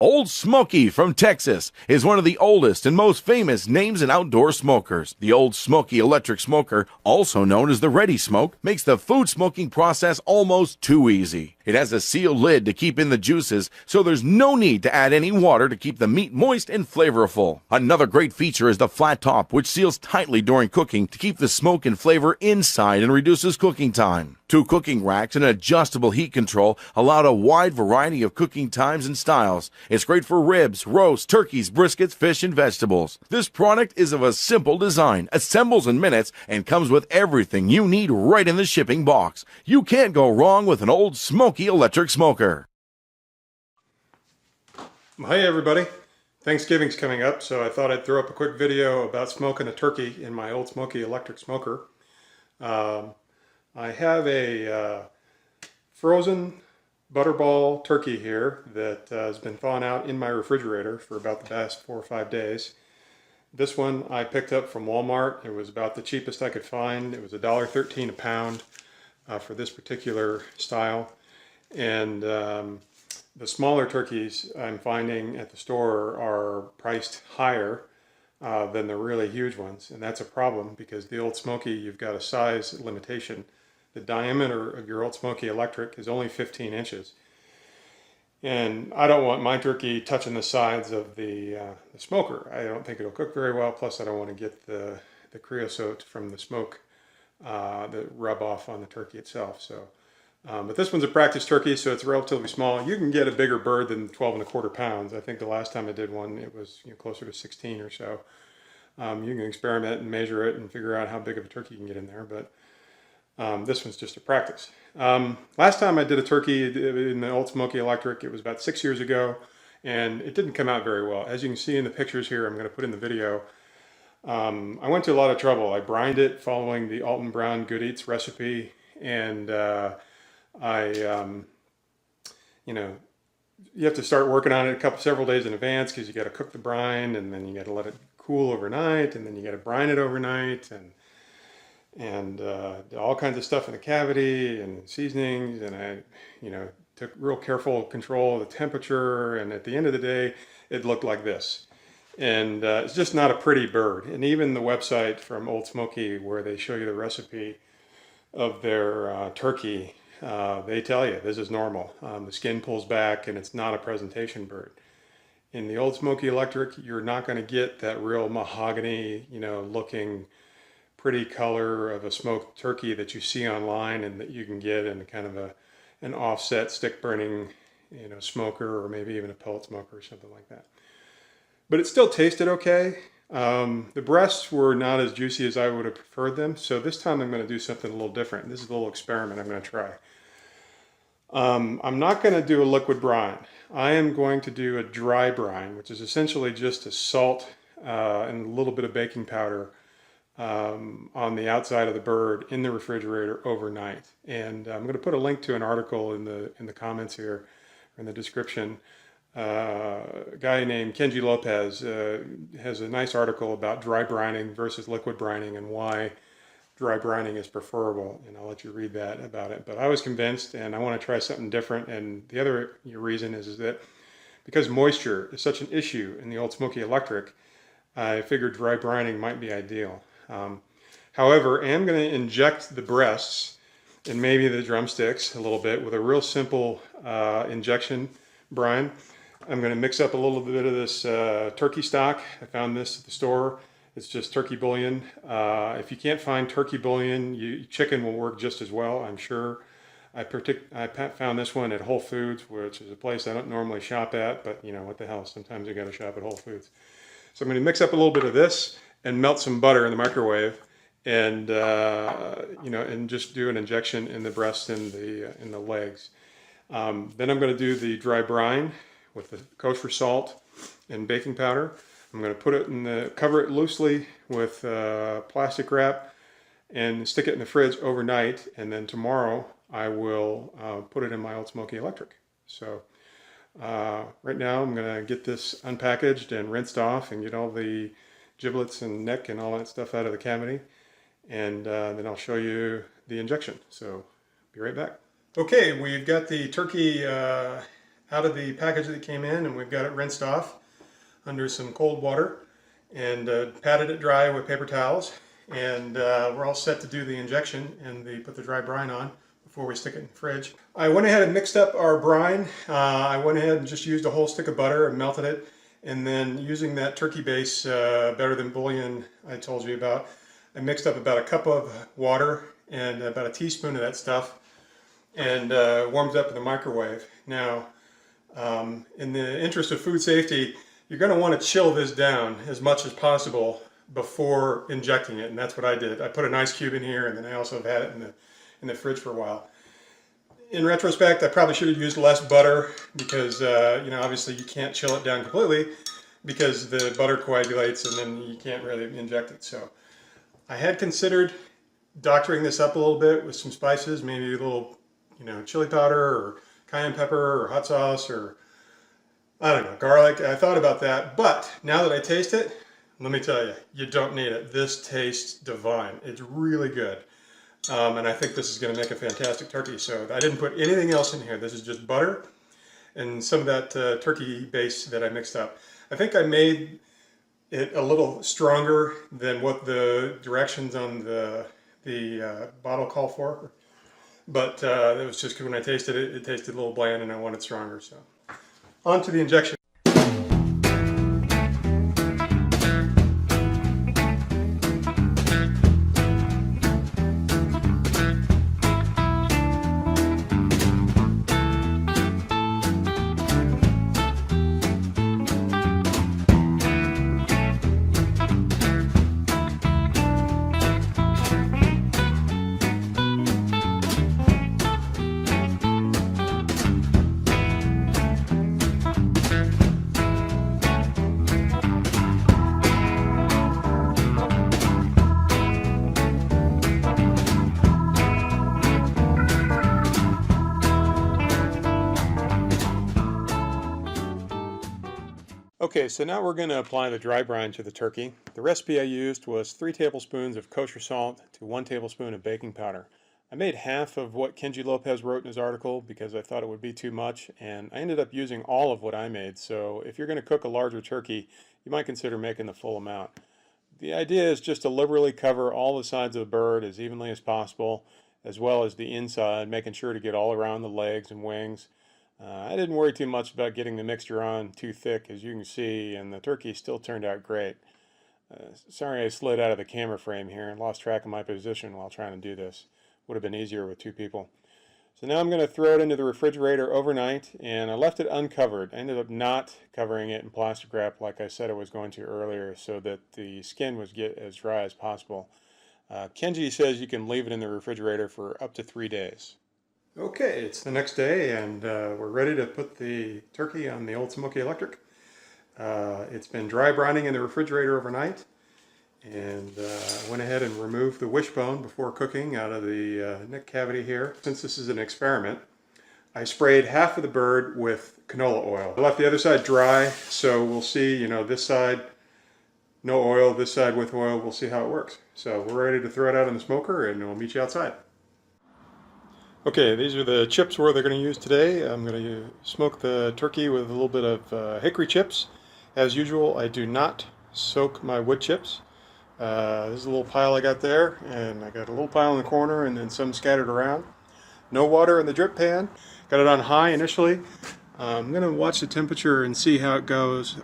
Old Smokey from Texas is one of the oldest and most famous names in outdoor smokers. The Old Smokey Electric Smoker, also known as the Ready Smoke, makes the food smoking process almost too easy. It has a sealed lid to keep in the juices, so there's no need to add any water to keep the meat moist and flavorful. Another great feature is the flat top, which seals tightly during cooking to keep the smoke and flavor inside and reduces cooking time. 2 cooking racks and adjustable heat control allow a wide variety of cooking times and styles. It's great for ribs, roasts, turkeys, briskets, fish, and vegetables. This product is of a simple design, assembles in minutes, and comes with everything you need right in the shipping box. You can't go wrong with an Old Smokey Electric Smoker. Hey everybody, Thanksgiving's coming up, so I thought I'd throw up a quick video about smoking a turkey in my Old Smokey Electric Smoker. I have a frozen butterball turkey here that has been thawing out in my refrigerator for about the past 4 or 5 days. This one I picked up from Walmart. It was about the cheapest I could find. It was $1.13 a pound for this particular style. And the smaller turkeys I'm finding at the store are priced higher than the really huge ones. And that's a problem because the Old Smokey, you've got a size limitation. The diameter of your Old Smokey Electric is only 15 inches. And I don't want my turkey touching the sides of the smoker. I don't think it'll cook very well. Plus I don't want to get the creosote from the smoke that rub off on the turkey itself. So, but this one's a practice turkey, so it's relatively small. You can get a bigger bird than 12¼ pounds. I think the last time I did one, it was closer to 16 or so. You can experiment and measure it and figure out how big of a turkey you can get in there. But this one's just a practice. Last time I did a turkey in the Old Smokey Electric, it was about 6 years ago, and it didn't come out very well. As you can see in the pictures here, I'm going to put in the video. I went to a lot of trouble. I brined it following the Alton Brown Good Eats recipe, and you have to start working on it several days in advance because you got to cook the brine, and then you got to let it cool overnight, and then you got to brine it overnight, and all kinds of stuff in the cavity and seasonings, and I took real careful control of the temperature, and at the end of the day it looked like this. And it's just not a pretty bird. And even the website from Old Smokey, where they show you the recipe of their turkey, they tell you this is normal. The skin pulls back and it's not a presentation bird. In the Old Smokey Electric, you're not going to get that real mahogany looking pretty color of a smoked turkey that you see online and that you can get in kind of an offset stick burning smoker, or maybe even a pellet smoker or something like that. But it still tasted okay. The breasts were not as juicy as I would have preferred them, so this time I'm going to do something a little different. This is a little experiment I'm going to try. I'm not going to do a liquid brine. I am going to do a dry brine, which is essentially just a salt and a little bit of baking powder on the outside of the bird in the refrigerator overnight. And I'm going to put a link to an article in the comments here, in the description. A guy named Kenji Lopez has a nice article about dry brining versus liquid brining and why dry brining is preferable, and I'll let you read that about it. But I was convinced, and I want to try something different. And the other reason is that because moisture is such an issue in the Old Smokey Electric, I figured dry brining might be ideal. However, I am going to inject the breasts and maybe the drumsticks a little bit with a real simple injection brine. I'm going to mix up a little bit of this turkey stock. I found this at the store. It's just turkey bouillon. If you can't find turkey bouillon, chicken will work just as well, I'm sure. I found this one at Whole Foods, which is a place I don't normally shop at, but what the hell, sometimes you got to shop at Whole Foods. So I'm going to mix up a little bit of this and melt some butter in the microwave, and and just do an injection in the breast and the legs. Then I'm going to do the dry brine with the kosher salt and baking powder. I'm going to put it cover it loosely with plastic wrap and stick it in the fridge overnight, and then tomorrow I will put it in my Old Smokey Electric. So right now I'm going to get this unpackaged and rinsed off and get all the giblets and neck and all that stuff out of the cavity, and then I'll show you the injection. So be right back. Okay, we've got the turkey out of the package that came in, and we've got it rinsed off under some cold water and patted it dry with paper towels. And we're all set to do the injection and put the dry brine on before we stick it in the fridge. I went ahead and mixed up our brine. I went ahead and just used a whole stick of butter and melted it. And then using that turkey base, better than bouillon I told you about, I mixed up about a cup of water and about a teaspoon of that stuff and warmed up in the microwave. Now, in the interest of food safety, you're going to want to chill this down as much as possible before injecting it, and that's what I did. I put an ice cube in here, and then I also have had it in the fridge for a while. In retrospect, I probably should have used less butter because, you know, obviously you can't chill it down completely because the butter coagulates and then you can't really inject it. So I had considered doctoring this up a little bit with some spices, maybe a little, you know, chili powder or cayenne pepper or hot sauce or, I don't know, garlic. I thought about that, but now that I taste it, let me tell you, you don't need it. This tastes divine. It's really good. And I think this is going to make a fantastic turkey. So I didn't put anything else in here. This is just butter and some of that turkey base that I mixed up. I think I made it a little stronger than what the directions on the bottle call for. But it was just when I tasted it, it tasted a little bland and I wanted stronger. So on to the injection. Okay, so now we're going to apply the dry brine to the turkey. The recipe I used was 3 tablespoons of kosher salt to 1 tablespoon of baking powder. I made half of what Kenji Lopez wrote in his article because I thought it would be too much, and I ended up using all of what I made. So if you're going to cook a larger turkey, you might consider making the full amount. The idea is just to liberally cover all the sides of the bird as evenly as possible, as well as the inside, making sure to get all around the legs and wings. I didn't worry too much about getting the mixture on too thick, as you can see, and the turkey still turned out great. Sorry I slid out of the camera frame here and lost track of my position while trying to do this. Would have been easier with 2 people. So now I'm going to throw it into the refrigerator overnight, and I left it uncovered. I ended up not covering it in plastic wrap like I said I was going to earlier so that the skin would get as dry as possible. Kenji says you can leave it in the refrigerator for up to 3 days. Okay, it's the next day and we're ready to put the turkey on the Old Smokey Electric. It's been dry brining in the refrigerator overnight, and I went ahead and removed the wishbone before cooking out of the neck cavity here. Since this is an experiment, I sprayed half of the bird with canola oil. I left the other side dry, so we'll see, you know, this side no oil, this side with oil. We'll see how it works. So we're ready to throw it out in the smoker and we'll meet you outside. Okay, these are the chips we're going to use today. I'm going to smoke the turkey with a little bit of hickory chips. As usual, I do not soak my wood chips. This is a little pile I got there, and I got a little pile in the corner and then some scattered around. No water in the drip pan. Got it on high initially. I'm going to watch the temperature and see how it goes.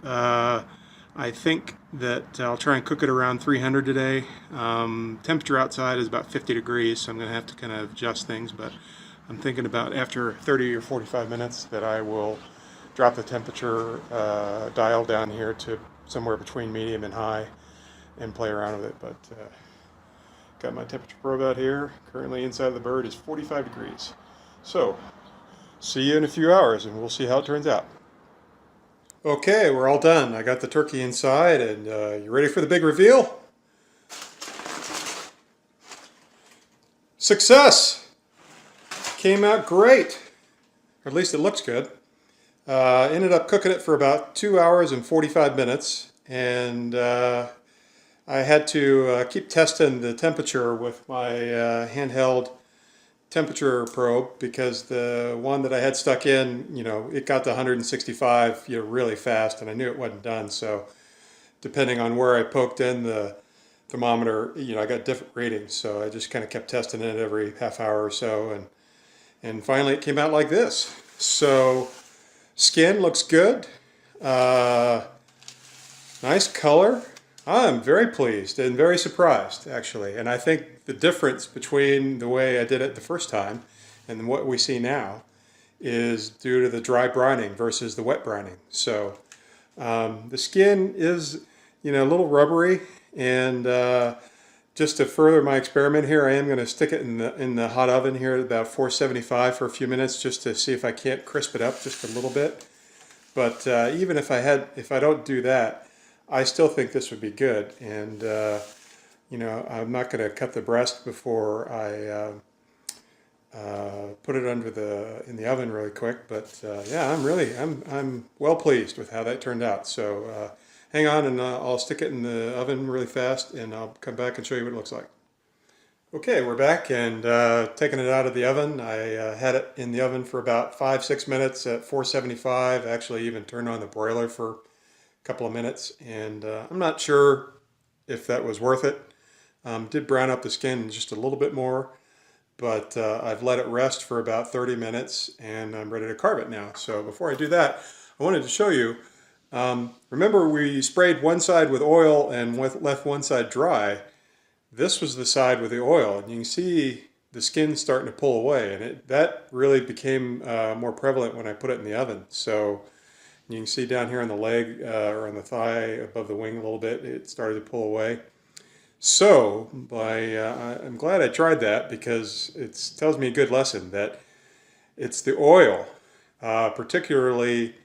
I think that I'll try and cook it around 300 today. Temperature outside is about 50 degrees, so I'm going to have to kind of adjust things, but I'm thinking about after 30 or 45 minutes that I will drop the temperature dial down here to somewhere between medium and high and play around with it. But got my temperature probe out here. Currently inside the bird is 45 degrees. So see you in a few hours and we'll see how it turns out. Okay, we're all done. I got the turkey inside, and you ready for the big reveal? Success! Came out great. Or at least it looks good. Ended up cooking it for about 2 hours and 45 minutes, and I had to keep testing the temperature with my handheld temperature probe because the one that I had stuck in, it got to 165, really fast, and I knew it wasn't done. So depending on where I poked in the thermometer, I got different readings. So I just kind of kept testing it every half hour or so, and finally it came out like this. So skin looks good. Nice color. I'm very pleased and very surprised, actually. And I think the difference between the way I did it the first time and what we see now is due to the dry brining versus the wet brining. So the skin is, a little rubbery, and just to further my experiment here, I am going to stick it in the hot oven here at about 475 for a few minutes just to see if I can't crisp it up just a little bit. But even if I don't do that, I still think this would be good. And I'm not going to cut the breast before I put it in the oven really quick. But yeah, I'm well pleased with how that turned out. So hang on, and I'll stick it in the oven really fast, and I'll come back and show you what it looks like. Okay, we're back and taking it out of the oven. I had it in the oven for about 5-6 minutes at 475. I actually even turned on the broiler for a couple of minutes, and I'm not sure if that was worth it. Did brown up the skin just a little bit more, but I've let it rest for about 30 minutes, and I'm ready to carve it now. So before I do that, I wanted to show you, remember we sprayed one side with oil and left one side dry. This was the side with the oil, and you can see the skin starting to pull away, and that really became more prevalent when I put it in the oven. So you can see down here on the leg or on the thigh above the wing a little bit, it started to pull away. So I'm glad I tried that, because it tells me a good lesson that it's the oil, particularly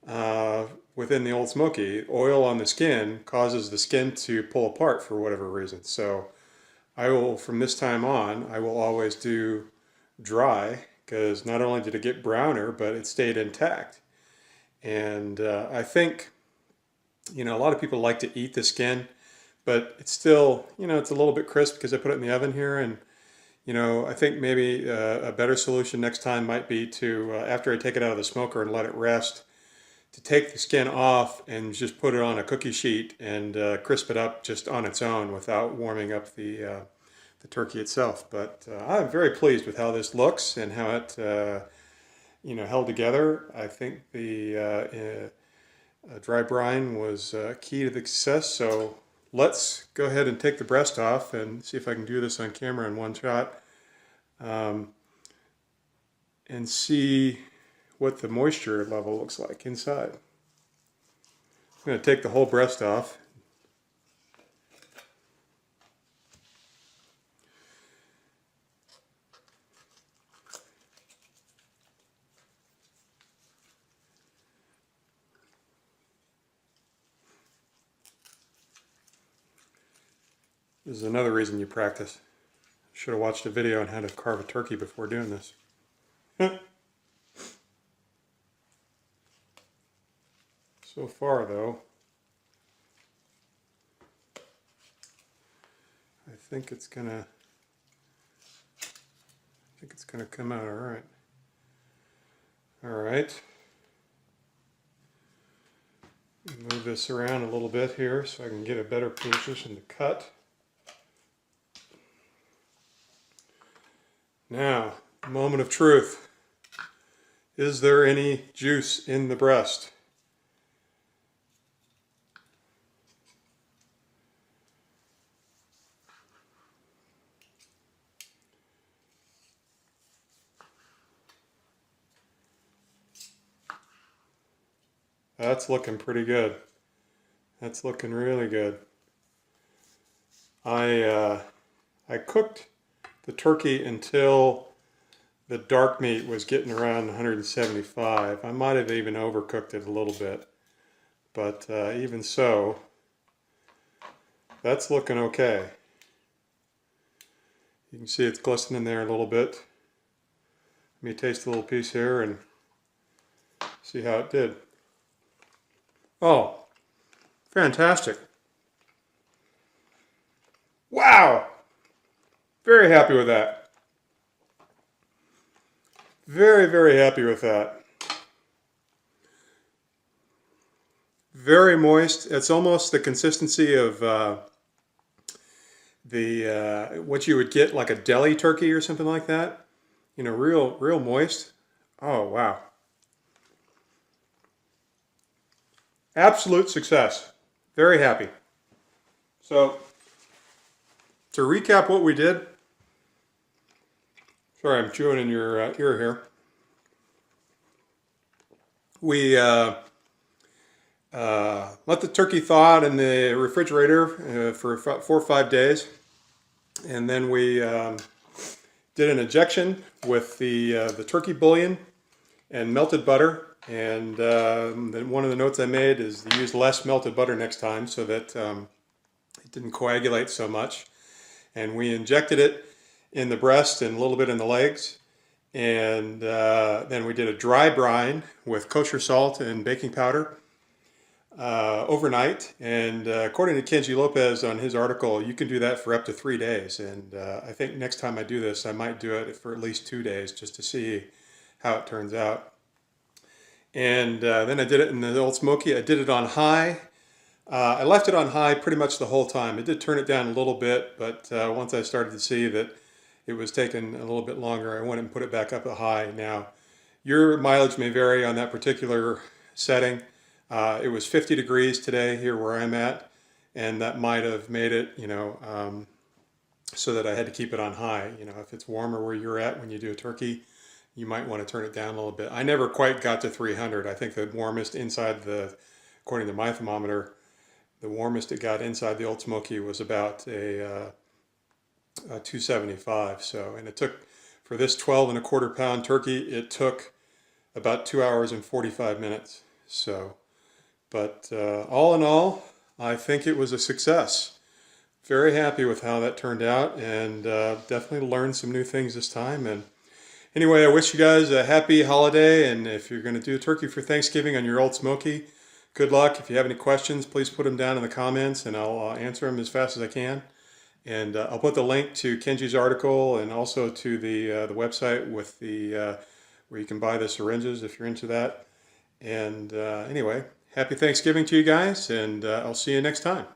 within the Old Smokey, oil on the skin causes the skin to pull apart for whatever reason. So I will, from this time on, I will always do dry, because not only did it get browner, but it stayed intact. And I think, a lot of people like to eat the skin, but it's still, it's a little bit crisp because I put it in the oven here. And, I think maybe a better solution next time might be to, after I take it out of the smoker and let it rest, to take the skin off and just put it on a cookie sheet and crisp it up just on its own without warming up the turkey itself. But I'm very pleased with how this looks and how it held together. I think the dry brine was key to the success. So let's go ahead and take the breast off and see if I can do this on camera in one shot, and see what the moisture level looks like inside. I'm going to take the whole breast off. This is another reason you practice. Should have watched a video on how to carve a turkey before doing this. So far, though, I think it's gonna come out all right. All right. Move this around a little bit here so I can get a better position to cut. Now, moment of truth. Is there any juice in the breast? That's looking pretty good. That's looking really good. I cooked the turkey until the dark meat was getting around 175. I might have even overcooked it a little bit, but even so, that's looking okay. You can see it's glistening there a little bit. Let me taste a little piece here and see how it did. Oh, fantastic. Wow! Very happy with that. Very, very happy with that. Very moist. It's almost the consistency of what you would get like a deli turkey or something like that. You know, real moist. Oh, wow. Absolute success. Very happy. So, to recap what we did, sorry, I'm chewing in your ear here. We let the turkey thaw out in the refrigerator for 4 or 5 days, and then we did an injection with the turkey bouillon and melted butter. And then one of the notes I made is to use less melted butter next time so that it didn't coagulate so much. And we injected it in the breast and a little bit in the legs. And then we did a dry brine with kosher salt and baking powder overnight. And according to Kenji Lopez on his article, you can do that for up to 3 days. And I think next time I do this, I might do it for at least 2 days just to see how it turns out. And then I did it in the Old Smokey. I did it on high. I left it on high pretty much the whole time. I did turn it down a little bit, but once I started to see that it was taking a little bit longer, I went and put it back up at high. Now, your mileage may vary on that particular setting. It was 50 degrees today here where I'm at, and that might have made it, so that I had to keep it on high. You know, if it's warmer where you're at when you do a turkey, you might want to turn it down a little bit. I never quite got to 300. I think the warmest according to my thermometer, the warmest it got inside the Old Smokey was about a 275. So, and it took, for this 12¼ pound turkey, it took about 2 hours and 45 minutes. So, but all in all, I think it was a success. Very happy with how that turned out, and definitely learned some new things this time. And anyway, I wish you guys a happy holiday, and if you're going to do a turkey for Thanksgiving on your Old Smokey, good luck. If you have any questions, please put them down in the comments, and I'll answer them as fast as I can. And I'll put the link to Kenji's article and also to the website with where you can buy the syringes if you're into that. And anyway, happy Thanksgiving to you guys, and I'll see you next time.